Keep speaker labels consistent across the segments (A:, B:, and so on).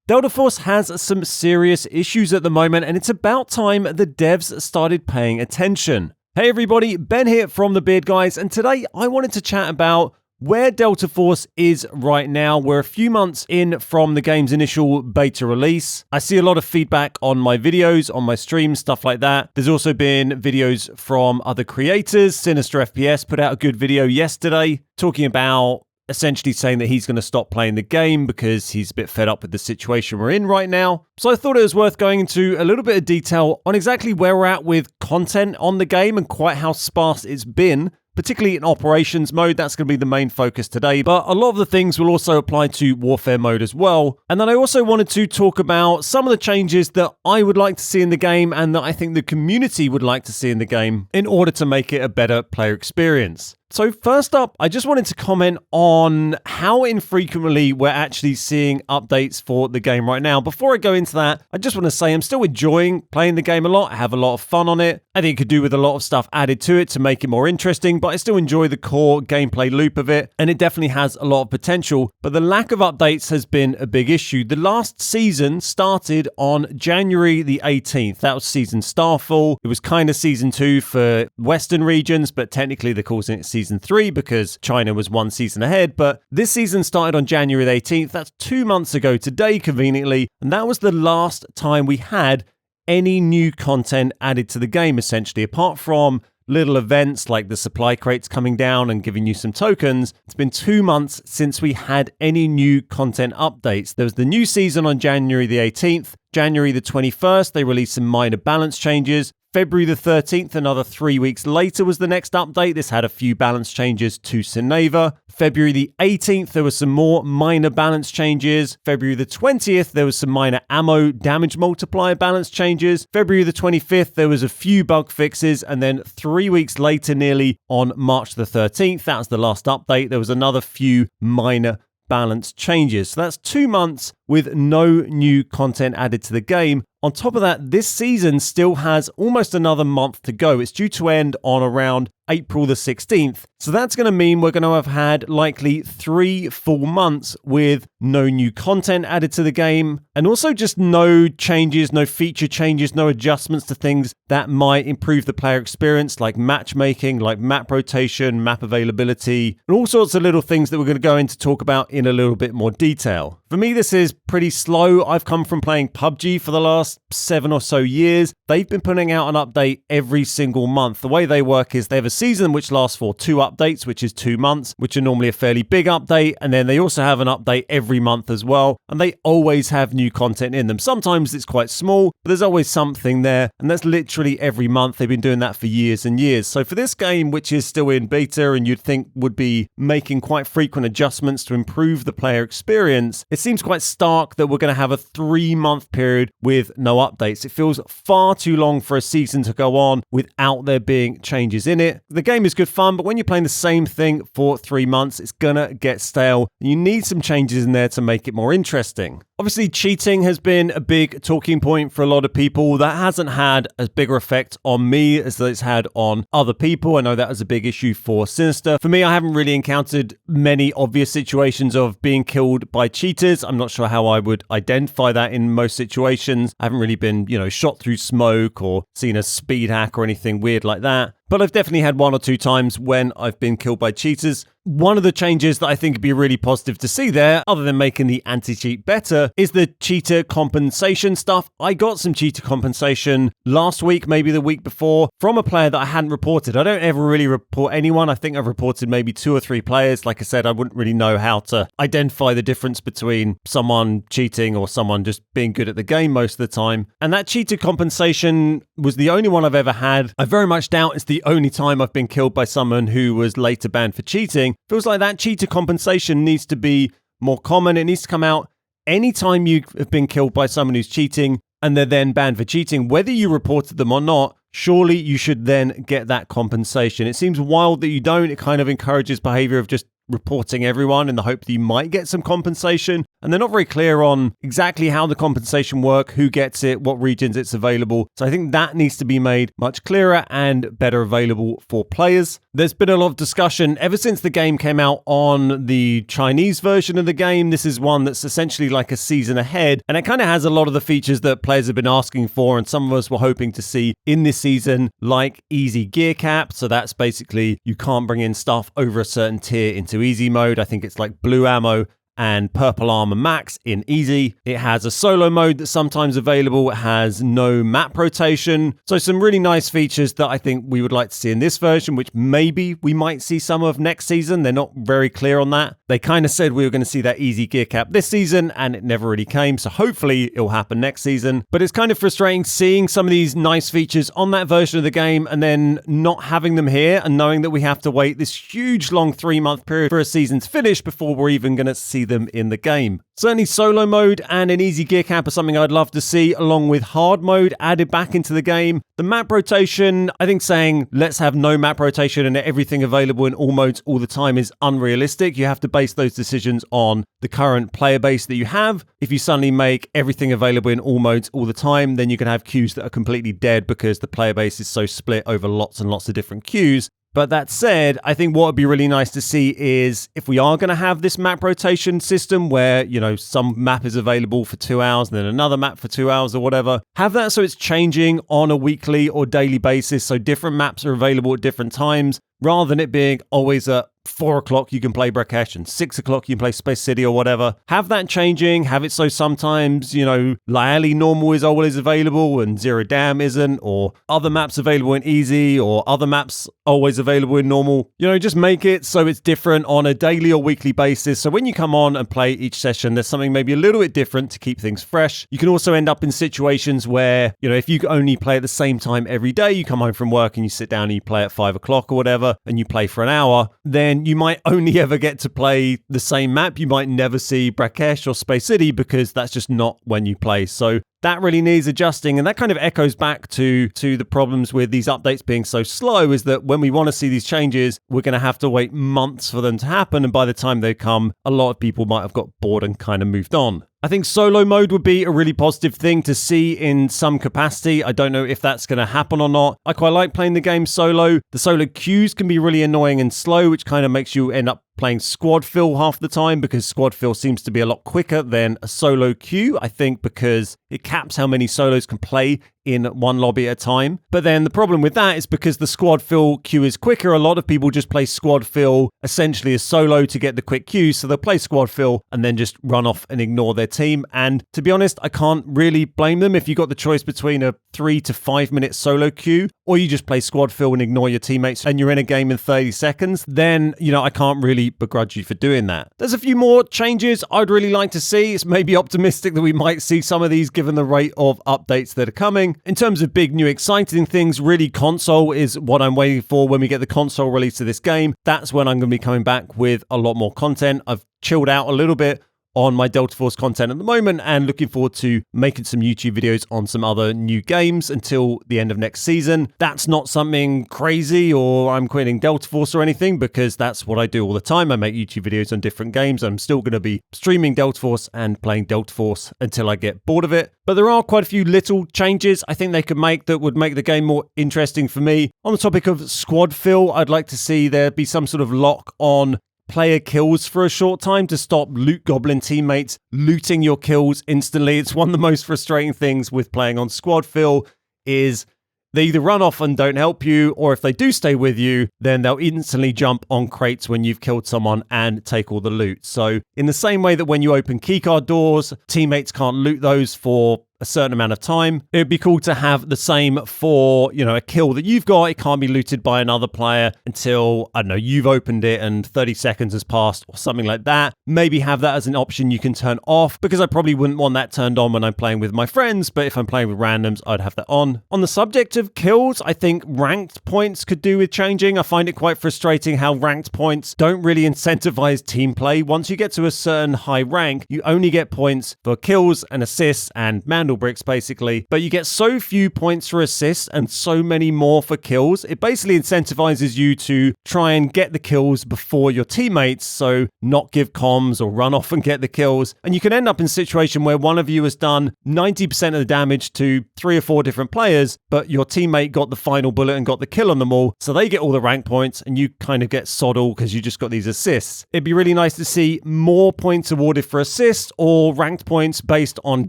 A: Delta Force has some serious issues at the moment, and it's about time the devs started paying attention. Hey everybody, Ben here from the Beard Guys, and today I wanted to chat about where Delta Force is right now. We're a few months in from the game's initial beta release. I see a lot of feedback on my videos, on my streams, stuff like that. There's also been videos from other creators. Sinister FPS put out a good video yesterday talking about essentially saying that he's going to stop playing the game because he's a bit fed up with the situation we're in right now. So I thought it was worth going into a little bit of detail on exactly where we're at with content on the game and quite how sparse it's been, particularly in operations mode. That's going to be the main focus today, but a lot of the things will also apply to warfare mode as well. And then I also wanted to talk about some of the changes that I would like to see in the game and that I think the community would like to see in the game in order to make it a better player experience. So first up, I just wanted to comment on how infrequently we're actually seeing updates for the game right now. Before I go into that, I just want to say I'm still enjoying playing the game a lot. I have a lot of fun on it. I think it could do with a lot of stuff added to it to make it more interesting, but I still enjoy the core gameplay loop of it, and it definitely has a lot of potential. But the lack of updates has been a big issue. The last season started on January the 18th. That was season Starfall. It was kind of season 2 for Western regions, but technically they're calling it season 3 because China was one season ahead. But this season started on January the 18th. That's 2 months ago today, conveniently. And that was the last time we had any new content added to the game, essentially, apart from little events like the supply crates coming down and giving you some tokens. It's been 2 months since we had any new content updates. There was the new season on January the 18th. January the 21st, they released some minor balance changes. February the 13th, another 3 weeks later, was the next update. This had a few balance changes to Seneva. February the 18th, there were some more minor balance changes. February the 20th, there was some minor ammo damage multiplier balance changes. February the 25th, there was a few bug fixes. And then 3 weeks later, nearly on March the 13th, that was the last update, there was another few minor balance changes. So that's 2 months with no new content added to the game. On top of that, this season still has almost another month to go. It's due to end on around April the 16th. So that's going to mean we're going to have had likely 3 full months with no new content added to the game, and also just no changes, no feature changes, no adjustments to things that might improve the player experience, like matchmaking, like map rotation, map availability, and all sorts of little things that we're going to go into talk about in a little bit more detail. For me, this is pretty slow. I've come from playing PUBG for the last 7 or so years. They've been putting out an update every single month. The way they work is they have a season which lasts for 2 updates, which is 2 months, which are normally a fairly big update. And then they also have an update every month as well. And they always have new content in them. Sometimes it's quite small, but there's always something there. And that's literally every month. They've been doing that for years and years. So for this game, which is still in beta and you'd think would be making quite frequent adjustments to improve the player experience, it seems quite stark that we're going to have a 3-month period with no updates. It feels far too long for a season to go on without there being changes in it. The game is good fun, but when you're playing the same thing for 3 months, it's gonna get stale. You need some changes in there to make it more interesting. Obviously, cheating has been a big talking point for a lot of people. That hasn't had as big an effect on me as it's had on other people. I know that was a big issue for Sinister. For me, I haven't really encountered many obvious situations of being killed by cheaters. I'm not sure how I would identify that in most situations. I haven't really been, shot through smoke or seen a speed hack or anything weird like that. But I've definitely had 1 or 2 times when I've been killed by cheaters. One of the changes that I think would be really positive to see there, other than making the anti-cheat better, is the cheater compensation stuff. I got some cheater compensation last week, maybe the week before, from a player that I hadn't reported. I don't ever really report anyone. I think I've reported maybe 2 or 3 players. Like I said, I wouldn't really know how to identify the difference between someone cheating or someone just being good at the game most of the time. And that cheater compensation was the only one I've ever had. I very much doubt it's the only time I've been killed by someone who was later banned for cheating. Feels like that cheater compensation needs to be more common. It needs to come out anytime you have been killed by someone who's cheating and they're then banned for cheating, whether you reported them or not. Surely you should then get that compensation. It seems wild that you don't. It kind of encourages behavior of just reporting everyone in the hope that you might get some compensation. and they're not very clear on exactly how the compensation work, who gets it, what regions it's available. So I think that needs to be made much clearer and better available for players. There's been a lot of discussion ever since the game came out on the Chinese version of the game. This is one that's essentially like a season ahead, and it kind of has a lot of the features that players have been asking for, and some of us were hoping to see in this season, like easy gear cap. So that's basically you can't bring in stuff over a certain tier into easy mode. I think it's like blue ammo and purple armor max in easy. It has a solo mode that's sometimes available. It has no map rotation. So some really nice features that I think we would like to see in this version, which maybe we might see some of next season. They're not very clear on that. They kind of said we were going to see that easy gear cap this season, and it never really came. So hopefully it'll happen next season. But it's kind of frustrating seeing some of these nice features on that version of the game and then not having them here, and knowing that we have to wait this huge long 3-month period for a season to finish before we're even going to see them in the game. Certainly solo mode and an easy gear cap are something I'd love to see, along with hard mode added back into the game. The map rotation, I think saying let's have no map rotation and everything available in all modes all the time is unrealistic. You have to base those decisions on the current player base that you have. If you suddenly make everything available in all modes all the time, then you can have queues that are completely dead because the player base is so split over lots and lots of different queues. But that said, I think what would be really nice to see is if we are going to have this map rotation system where, you know, some map is available for 2 hours and then another map for 2 hours or whatever, have that so it's changing on a weekly or daily basis, so different maps are available at different times, rather than it being always at 4 o'clock you can play Brakesh and 6 o'clock you can play Space City or whatever. Have that changing, have it so sometimes, you know, Laeli normal is always available and Zero Dam isn't, or other maps available in easy, or other maps always available in normal. You know, just make it so it's different on a daily or weekly basis, so when you come on and play each session, there's something maybe a little bit different to keep things fresh. You can also end up in situations where, you know, if you only play at the same time every day, you come home from work and you sit down and you play at 5 o'clock or whatever, and you play for an hour, then you might only ever get to play the same map. You might never see Brakesh or Space City because that's just not when you play. So that really needs adjusting, and that kind of echoes back to the problems with these updates being so slow, is that when we want to see these changes, we're going to have to wait months for them to happen, and by the time they come, a lot of people might have got bored and kind of moved on. I think solo mode would be a really positive thing to see in some capacity. I don't know if that's going to happen or not. I quite like playing the game solo. The solo queues can be really annoying and slow, which kind of makes you end up playing squad fill half the time, because squad fill seems to be a lot quicker than a solo queue, I think because it caps how many solos can play in one lobby at a time. But then the problem with that is because the squad fill queue is quicker, a lot of people just play squad fill essentially as solo to get the quick queue, so they'll play squad fill and then just run off and ignore their team. And to be honest, I can't really blame them. If you got the choice between a 3 to 5 minute solo queue, or you just play squad fill and ignore your teammates and you're in a game in 30 seconds, then, you know, I can't really begrudge you for doing that. There's a few more changes I'd really like to see. It's maybe optimistic that we might see some of these given the rate of updates that are coming. In terms of big new exciting things, really console is what I'm waiting for. When we get the console release of this game, that's when I'm going to be coming back with a lot more content. I've chilled out a little bit on my Delta Force content at the moment and looking forward to making some YouTube videos on some other new games until the end of next season. That's not something crazy or I'm quitting Delta Force or anything, because that's what I do all the time. I make YouTube videos on different games. I'm still going to be streaming Delta Force and playing Delta Force until I get bored of it. But there are quite a few little changes I think they could make that would make the game more interesting for me. On the topic of squad fill, I'd like to see there be some sort of lock on player kills for a short time to stop loot goblin teammates looting your kills instantly. It's one of the most frustrating things with playing on squad fill is they either run off and don't help you, or if they do stay with you, then they'll instantly jump on crates when you've killed someone and take all the loot. So in the same way that when you open keycard doors, teammates can't loot those for a certain amount of time, it would be cool to have the same for, you know, a kill that you've got. It can't be looted by another player until, I don't know, you've opened it and 30 seconds has passed or something like that. Maybe have that as an option you can turn off, because I probably wouldn't want that turned on when I'm playing with my friends, but if I'm playing with randoms, I'd have that on. On the subject of kills, I think ranked points could do with changing. I find it quite frustrating how ranked points don't really incentivize team play. Once you get to a certain high rank, you only get points for kills and assists and man candle bricks basically, but you get so few points for assists and so many more for kills. It basically incentivizes you to try and get the kills before your teammates, so not give comms or run off and get the kills. And you can end up in a situation where one of you has done 90% of the damage to 3 or 4 different players, but your teammate got the final bullet and got the kill on them all, so they get all the rank points and you kind of get sod all because you just got these assists. It'd be really nice to see more points awarded for assists or ranked points based on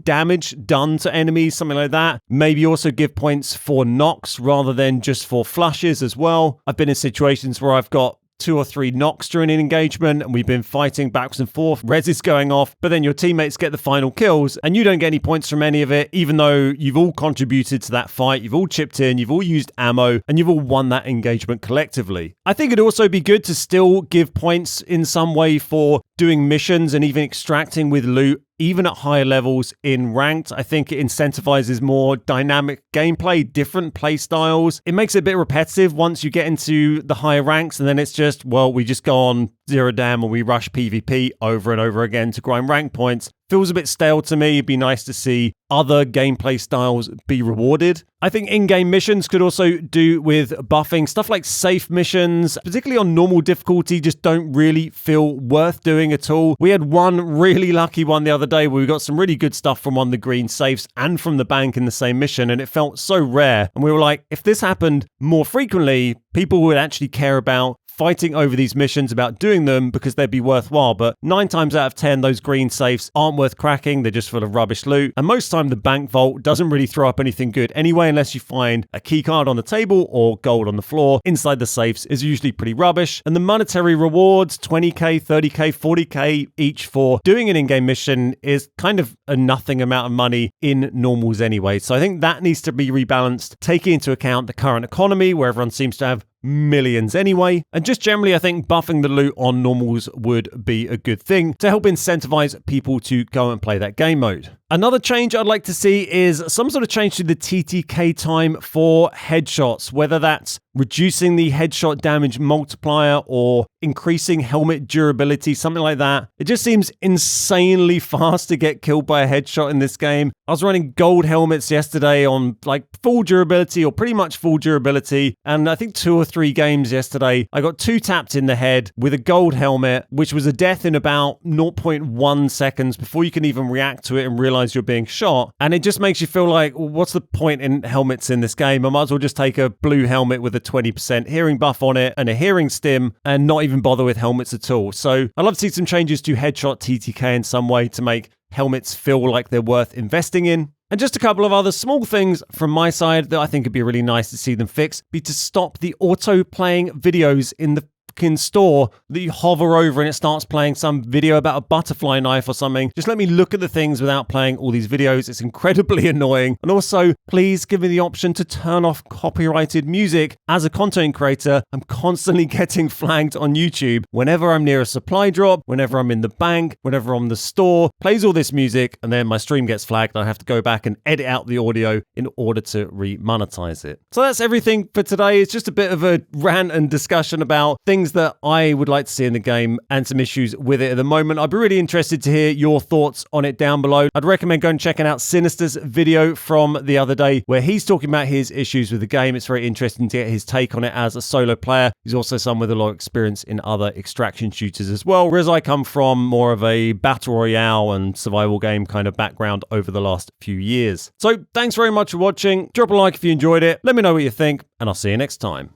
A: damage done to enemies, something like that. Maybe also give points for knocks rather than just for flushes as well. I've been in situations where I've got 2 or 3 knocks during an engagement and we've been fighting backwards and forth, res is going off, but then your teammates get the final kills and you don't get any points from any of it, even though you've all contributed to that fight, you've all chipped in, you've all used ammo, and you've all won that engagement collectively. I think it'd also be good to still give points in some way for doing missions and even extracting with loot, even at higher levels in ranked. I think it incentivizes more dynamic gameplay, different play styles. It makes it a bit repetitive once you get into the higher ranks, and then it's just, well, we just go on Zero Dam and we rush PvP over and over again to grind rank points. Feels a bit stale to me. It'd be nice to see other gameplay styles be rewarded. I think in-game missions could also do with buffing. Stuff like safe missions, particularly on normal difficulty, just don't really feel worth doing at all. We had one really lucky one the other day where we got some really good stuff from one of the green safes and from the bank in the same mission, and it felt so rare. And we were like, if this happened more frequently, people would actually care about fighting over these missions, about doing them because they'd be worthwhile. But 9 times out of 10, those green safes aren't worth cracking. They're just full of rubbish loot. And most time the bank vault doesn't really throw up anything good anyway, unless you find a key card on the table or gold on the floor. Inside the safes is usually pretty rubbish. And the monetary rewards, 20k, 30k, 40k each for doing an in-game mission, is kind of a nothing amount of money in normals anyway. So I think that needs to be rebalanced, taking into account the current economy where everyone seems to have millions anyway. And just generally, I think buffing the loot on normals would be a good thing to help incentivize people to go and play that game mode. Another change I'd like to see is some sort of change to the TTK time for headshots, whether that's reducing the headshot damage multiplier or increasing helmet durability, something like that. It just seems insanely fast to get killed by a headshot in this game. I was running gold helmets yesterday on like full durability or pretty much full durability, and I think 2 or 3 games yesterday, I got 2 tapped in the head with a gold helmet, which was a death in about 0.1 seconds before you can even react to it and realize you're being shot. And it just makes you feel like, well, what's the point in helmets in this game? I might as well just take a blue helmet with a 20% hearing buff on it and a hearing stim and not even bother with helmets at all. So I'd love to see some changes to headshot TTK in some way to make helmets feel like they're worth investing in. And just a couple of other small things from my side that I think would be really nice to see them fix, be to stop the auto-playing videos in the store that you hover over and it starts playing some video about a butterfly knife or something. Just let me look at the things without playing all these videos. It's incredibly annoying. And also, please give me the option to turn off copyrighted music. As a content creator, I'm constantly getting flagged on YouTube. Whenever I'm near a supply drop, whenever I'm in the bank, whenever I'm in the store, plays all this music, and then my stream gets flagged. I have to go back and edit out the audio in order to re-monetize it. So that's everything for today. It's just a bit of a rant and discussion about things that I would like to see in the game and some issues with it at the moment. I'd be really interested to hear your thoughts on it down below. I'd recommend going and checking out Sinister's video from the other day where he's talking about his issues with the game. It's very interesting to get his take on it as a solo player. He's also someone with a lot of experience in other extraction shooters as well, whereas I come from more of a battle royale and survival game kind of background over the last few years. So thanks very much for watching. Drop a like if you enjoyed it. Let me know what you think, and I'll see you next time.